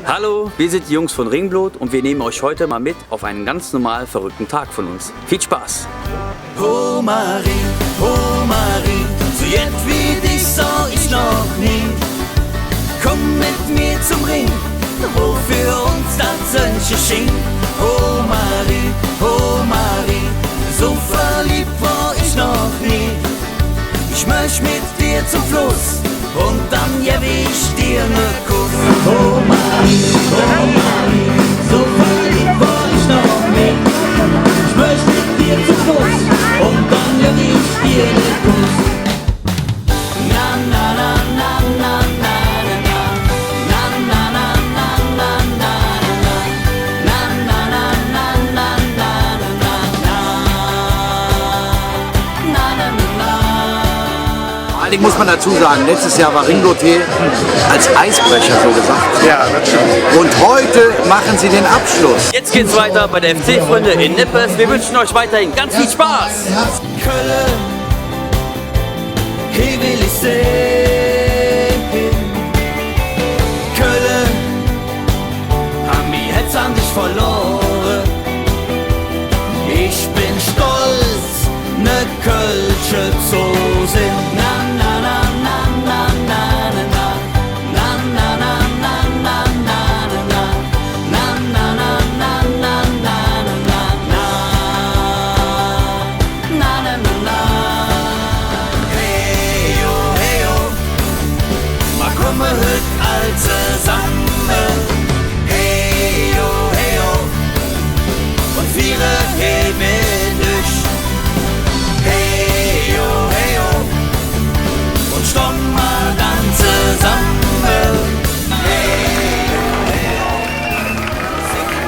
Hallo, wir sind die Jungs von Ringblut und wir nehmen euch heute mal mit auf einen ganz normal verrückten Tag von uns. Viel Spaß! Oh Marie, so jetzt wie dich sah ich noch nie. Komm mit mir zum Ring, wo für uns das Sonnchen schien. Oh Marie, so verliebt war ich noch nie. Ich möcht mit dir zum Fluss und dann geb ich dir ne Kuss. Oh Marie, so verliebt war ich noch nie. Ich möcht mit dir zum Fluss und dann geb ich dir ne Kuss. Na na na na na na na na na na na na na Vor allen Dingen muss man dazu sagen, letztes Jahr war Ringblut hier als Eisbrecher so gesagt. Ja, das stimmt. Und heute machen sie den Abschluss. Jetzt geht's weiter bei der FC-Freunde in Nippes. Wir wünschen euch weiterhin ganz viel Spaß! Köln, hier will ich sehen. Köln, haben wir jetzt an dich verloren. Ich bin stolz, ne Kölsche zu sehen. Na na na na na na na na na na na na na na na na na na na na. Hey yo, mal kommen heute all zusammen. Hey yo, und viele gehen mit durch. Hey yo, und stomm mal dann zusammen. Hey yo, singen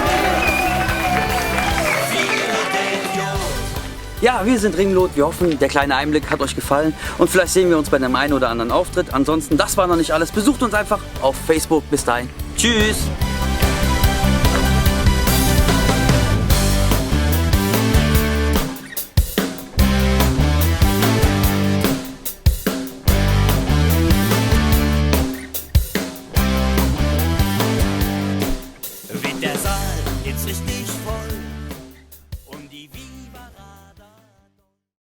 wir den Jo. Ja, wir sind Ringblut. Wir hoffen, der kleine Einblick hat euch gefallen und vielleicht sehen wir uns bei einem einen oder anderen Auftritt. Ansonsten, das war noch nicht alles. Besucht uns einfach auf Facebook. Bis dahin. Tschüss!